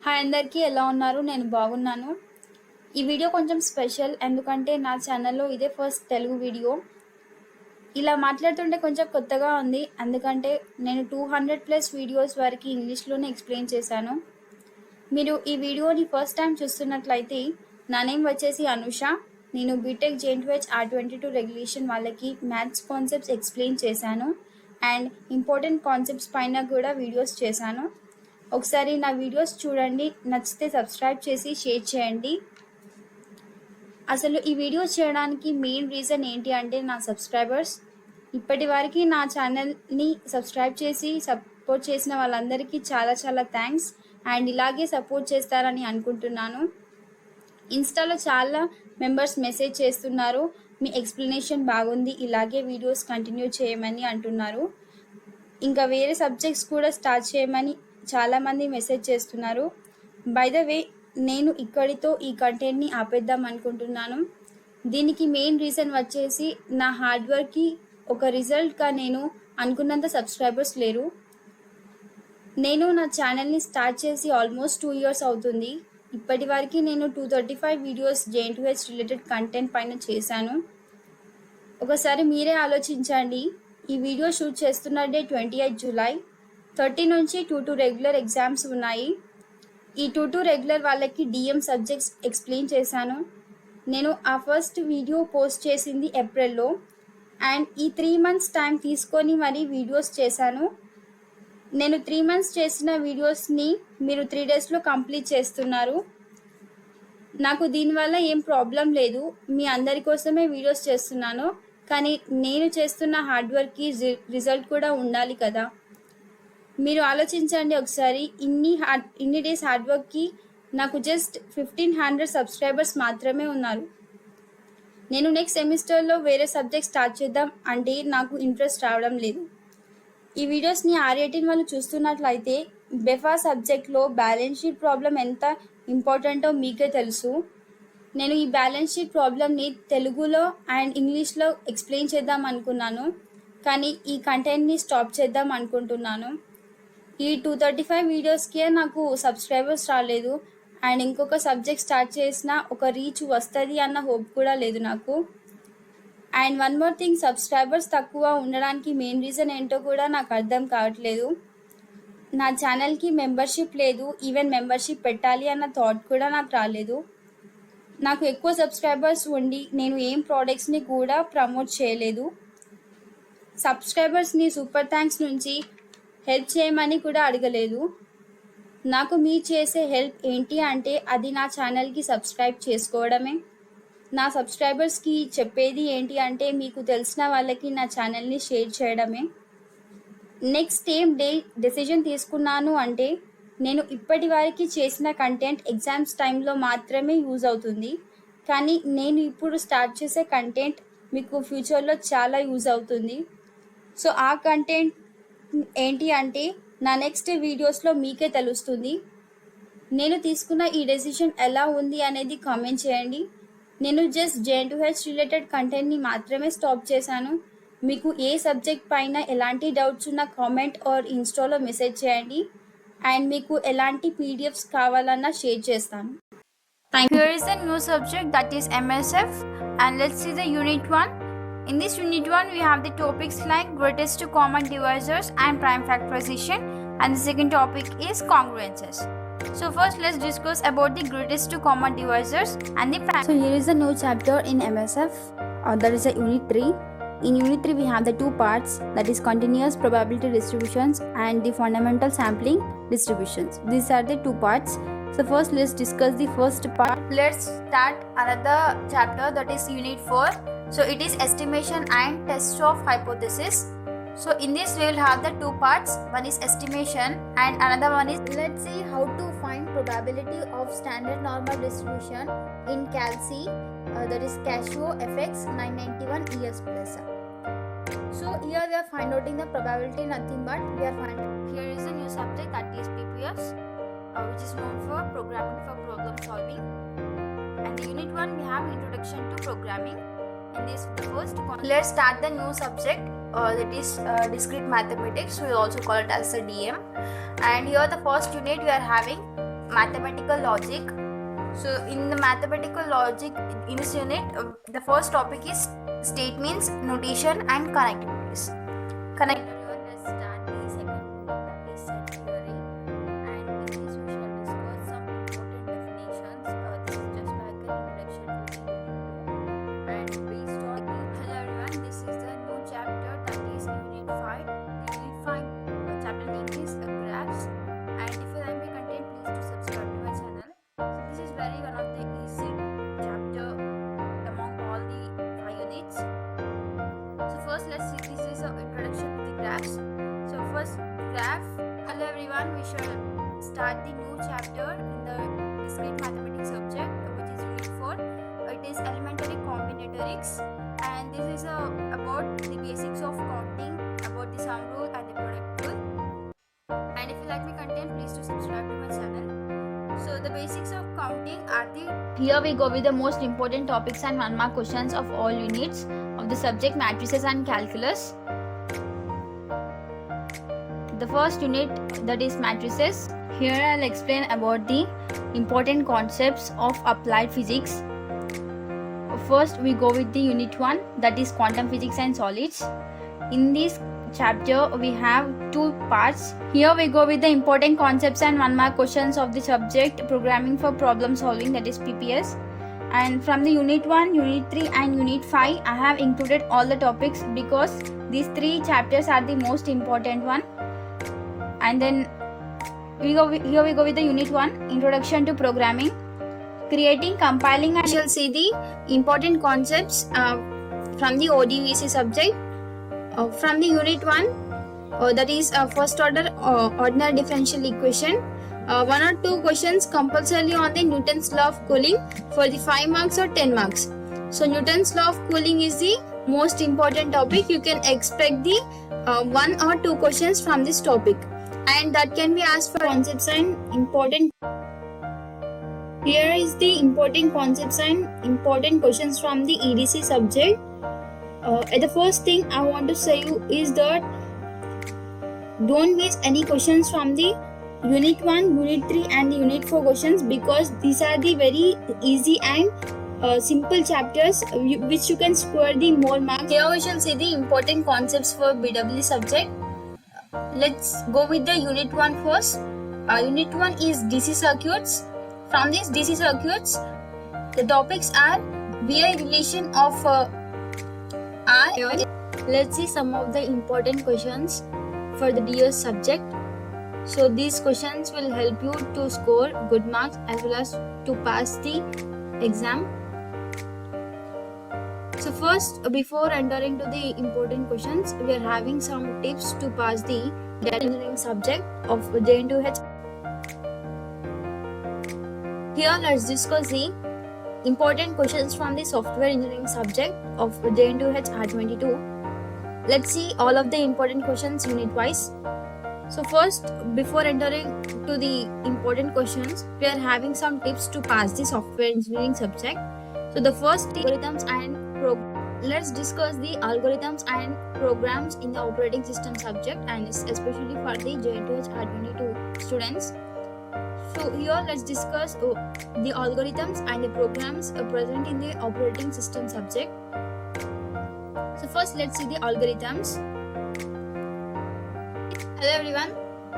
Hi అందరికీ ఎలా ఉన్నారు? నేను బాగున్నాను. ఈ వీడియో కొంచెం స్పెషల్ ఎందుకంటే నా ఛానల్లో ఇదే ఫస్ట్ తెలుగు వీడియో. ఇలా మాట్లాడుతుంటే కొంచెం కొత్తగా ఉంది ఎందుకంటే నేను 200+ వీడియోస్ వరకు ఇంగ్లీష్లోనే ఎక్స్ప్లెయిన్ చేశాను. మీరు ఈ వీడియోని ఫస్ట్ టైం చూస్తున్నట్లయితే నా నేమ్ వచ్చేసి అనుష. నేను బీటెక్ జేఎన్టీయూ R22 రెగ్యులేషన్ వాళ్ళకి మ్యాథ్స్ కాన్సెప్ట్స్ ఎక్స్ప్లెయిన్ చేశాను అండ్ ఇంపార్టెంట్ కాన్సెప్ట్స్ పైన కూడా వీడియోస్ చేశాను. ఒకసారి నా వీడియోస్ చూడండి, నచ్చితే సబ్స్క్రైబ్ చేసి షేర్ చేయండి. అసలు ఈ వీడియో చేయడానికి మెయిన్ రీజన్ ఏంటి అంటే నా సబ్స్క్రైబర్స్. ఇప్పటి వరకు నా ఛానల్ని సబ్స్క్రైబ్ చేసి సపోర్ట్ చేసిన వాళ్ళందరికీ చాలా చాలా థ్యాంక్స్ అండ్ ఇలాగే సపోర్ట్ చేస్తారని అనుకుంటున్నాను. ఇన్స్టాలో చాలా మెంబర్స్ మెసేజ్ చేస్తున్నారు, మీ ఎక్స్ప్లెనేషన్ బాగుంది, ఇలాగే వీడియోస్ కంటిన్యూ చేయమని అంటున్నారు. ఇంకా వేరే సబ్జెక్ట్స్ కూడా స్టార్ట్ చేయమని చాలామంది మెసేజ్ చేస్తున్నారు. బై ద వే, నేను ఇక్కడితో ఈ కంటెంట్ని ఆపేద్దాం అనుకుంటున్నాను. దీనికి మెయిన్ రీజన్ వచ్చేసి నా హార్డ్ వర్క్కి ఒక రిజల్ట్గా నేను అనుకున్నంత సబ్స్క్రైబర్స్ లేరు. నేను నా ఛానల్ని స్టార్ట్ చేసి ఆల్మోస్ట్ 2 years అవుతుంది. ఇప్పటి వరకు నేను 235 వీడియోస్ జేఎన్టీయూ రిలేటెడ్ కంటెంట్ పైన చేశాను. ఒకసారి మీరే ఆలోచించండి. ఈ వీడియో షూట్ చేస్తున్న డే 28 July. 30 నుంచి 2 రెగ్యులర్ ఎగ్జామ్స్ ఉన్నాయి. ఈ 2 రెగ్యులర్ వాళ్ళకి డిఎం సబ్జెక్ట్స్ ఎక్స్ప్లెయిన్ చేశాను. నేను ఆ ఫస్ట్ వీడియో పోస్ట్ చేసింది ఏప్రిల్లో అండ్ ఈ 3 months టైం తీసుకొని మరీ వీడియోస్ చేశాను. నేను 3 months చేసిన వీడియోస్ని మీరు 3 daysలో కంప్లీట్ చేస్తున్నారు. నాకు దీనివల్ల ఏం ప్రాబ్లం లేదు, మీ అందరి కోసమే వీడియోస్ చేస్తున్నాను. కానీ నేను చేస్తున్న హార్డ్ వర్క్కి రిజల్ట్ కూడా ఉండాలి కదా. మీరు ఆలోచించండి ఒకసారి. ఇన్ని డేస్ హార్డ్ వర్క్కి నాకు జస్ట్ 1500 సబ్స్క్రైబర్స్ మాత్రమే ఉన్నారు. నేను నెక్స్ట్ సెమిస్టర్లో వేరే సబ్జెక్ట్ స్టార్ట్ చేద్దాం అంటే నాకు ఇంట్రెస్ట్ రావడం లేదు. ఈ వీడియోస్ని R18 వాళ్ళు చూస్తున్నట్లయితే బెఫా సబ్జెక్ట్లో బ్యాలెన్స్ షీట్ ప్రాబ్లం ఎంత ఇంపార్టెంటో మీకే తెలుసు. నేను ఈ బ్యాలెన్స్ షీట్ ప్రాబ్లమ్ని తెలుగులో అండ్ ఇంగ్లీష్లో ఎక్స్ప్లెయిన్ చేద్దాం అనుకున్నాను, కానీ ఈ కంటెంట్ని స్టాప్ చేద్దాం అనుకుంటున్నాను. ఈ 235 వీడియోస్కే నాకు సబ్స్క్రైబర్స్ రాలేదు అండ్ ఇంకొక సబ్జెక్ట్ స్టార్ట్ చేసినా ఒక రీచ్ వస్తుంది అన్న హోప్ కూడా లేదు నాకు. And one more thing, subscribers తక్కువ ఉండడానికి మెయిన్ రీజన్ ఏంటో కూడా నాకు అర్థం కావట్లేదు. నా ఛానల్కి మెంబర్షిప్ లేదు, ఈవెన్ మెంబర్షిప్ పెట్టాలి అన్న థాట్ కూడా నాకు రాలేదు. నాకు ఎక్కువ సబ్స్క్రైబర్స్ ఉండి నేను ఏం ప్రోడక్ట్స్ని కూడా ప్రమోట్ చేయలేదు. సబ్స్క్రైబర్స్ని సూపర్ థ్యాంక్స్ నుంచి హెల్ప్ చేయమని కూడా అడగలేదు. నాకు మీరు చేసే హెల్ప్ ఏంటి అంటే అది నా ఛానల్కి సబ్స్క్రైబ్ చేసుకోవడమే. నా సబ్స్క్రైబర్స్కి చెప్పేది ఏంటి అంటే మీకు తెలిసిన వాళ్ళకి నా ఛానల్ని షేర్ చేయడమే. నెక్స్ట్ డెసిషన్ తీసుకున్నాను అంటే నేను ఇప్పటి వరకు చేసిన కంటెంట్ ఎగ్జామ్స్ టైంలో మాత్రమే యూజ్ అవుతుంది, కానీ నేను ఇప్పుడు స్టార్ట్ చేసే కంటెంట్ మీకు ఫ్యూచర్లో చాలా యూజ్ అవుతుంది. సో ఆ కంటెంట్ ఏంటి అంటే నా నెక్స్ట్ వీడియోస్లో మీకే తెలుస్తుంది. నేను తీసుకున్న ఈ డెసిషన్ ఎలా ఉంది అనేది కామెంట్ చేయండి. నేను జస్ట్ జేఎన్టీయూ రిలేటెడ్ కంటెంట్ని మాత్రమే స్టాప్ చేశాను. మీకు ఏ సబ్జెక్ట్ పైన ఎలాంటి డౌట్స్ ఉన్నా కామెంట్ ఆర్ ఇన్స్టాలో మెసేజ్ చేయండి అండ్ మీకు ఎలాంటి పీడిఎఫ్స్ కావాలన్నా షేర్ చేస్తాను. Here is the new subject, that is MSF, and let's see the unit 1. In this unit 1 we have the topics like greatest common divisors and prime factorization, and the second topic is congruences. So first let's discuss about the greatest common divisors and the prime. So here is a new chapter in MSF, that is a unit 3. In unit 3 we have the 2 parts, that is continuous probability distributions and the fundamental sampling distributions. These are the 2 parts. So first let's discuss the first part. Let's start another chapter, that is unit 4. So it is estimation and test of hypothesis. So in this we will have the 2 parts. One is estimation and another one is, let's see how to find probability of standard normal distribution in CalC, that is Casio FX 991 ES plus. So here we are finding out the probability, nothing but we are finding. Here is a new subject, that is PPS, which is known for programming for problem solving. And the unit 1 we have introduction to programming. In this first, let's start the new subject, that is discrete mathematics. We also call it as a DM. And here the first unit we are having mathematical logic. So in the mathematical logic in this unit, the first topic is statements, notation and connectivities. Let's start the second unit, that is set theory, and in this we shall discuss some important definitions. This is just like an introduction to the unit 2, and based on the hello everyone, this is the new chapter, that is unit 5. The unit 5 chapter name is graphs, and if you like my content, please do subscribe to my channel. So this is very one of the easy chapter among all the 5 units. So first let's see, this is an introduction to the graphs. So first graph. Hello everyone, we shall start the new chapter in the discrete mathematics subject, which is unit 4. It is elementary combinatorics, and this is about the basics of counting, about the sum rule and the product rule. And if you like my content, please do subscribe to my channel. So the basics of counting are the, here we go with the most important topics and 1 mark questions of all units of the subject matrices and calculus. The first unit, that is matrices. Here I'll explain about the important concepts of applied physics. First we go with the unit 1, that is quantum physics and solids. In this chapter we have 2 parts. Here we go with the important concepts and 1 mark questions of the subject programming for problem solving, that is PPS. And from the unit 1, unit 3 and unit 5 I have included all the topics because these 3 chapters are the most important one. And then here we go with the unit 1, introduction to programming, creating, compiling, and we shall see the important concepts from the ODVC subject. From the unit 1, that is first order ordinary differential equation, 1 or 2 questions compulsorily on the Newton's law of cooling for the 5 marks or 10 marks. So Newton's law of cooling is the most important topic. You can expect the 1 or 2 questions from this topic, and that can be asked for concepts and important. Here is the important concepts and important questions from the EDC subject. The first thing I want to say you is that don't miss any questions from the unit 1, unit 3 and the unit 4 questions, because these are the very easy and simple chapters which you can score the more marks. Here we shall see the important concepts for BW subject. Let's go with the unit 1 first. Unit 1 is DC circuits. From these DC circuits, the topics are VI relation of R. Let's see some of the important questions for the DS subject. So these questions will help you to score good marks as well as to pass the exam. So first, before entering to the important questions, we are having some tips to pass the data engineering subject of JN2H. Here let's discuss the important questions from the software engineering subject of JN2H R22. Let's see all of the important questions unit wise. So first, before entering to the important questions, we are having some tips to pass the software engineering subject. So the first, algorithms and let's discuss the algorithms and programs in the operating system subject, and especially for the JN2H R22 students. So here let's discuss the algorithms and the programs present in the operating system subject. So first let's see the algorithms. Hello everyone,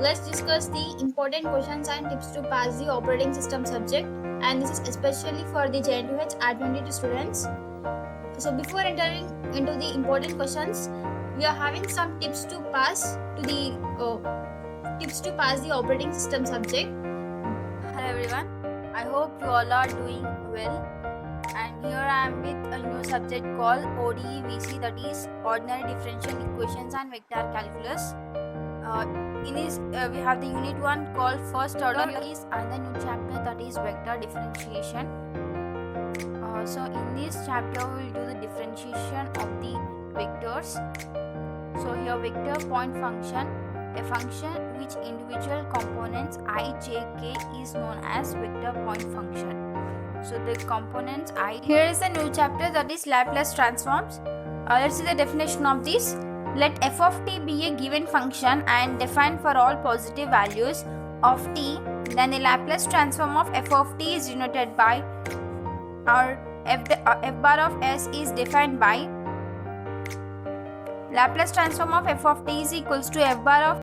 let's discuss the important questions and tips to pass the operating system subject, and this is especially for the JN2H R22 students. So before entering into the important questions, we are having some tips to pass the operating system subject. Hello everyone, I hope you all are doing well, and here I am with a new subject called ODVC, that is ordinary differential equations and vector calculus. In this we have the unit 1 called first order, is another new chapter, that is vector differentiation. So in this chapter we will do the differentiation of the vectors. So here vector point function, a function which individual components I, j, k is known as vector point function. So the components I. Here is a new chapter, that is Laplace transforms. Let's see the definition of this. Let f of t be a given function and defined for all positive values of t then the Laplace transform of f of t is denoted by, or f bar of s is defined by, Laplace transform of f of t is equals to f bar of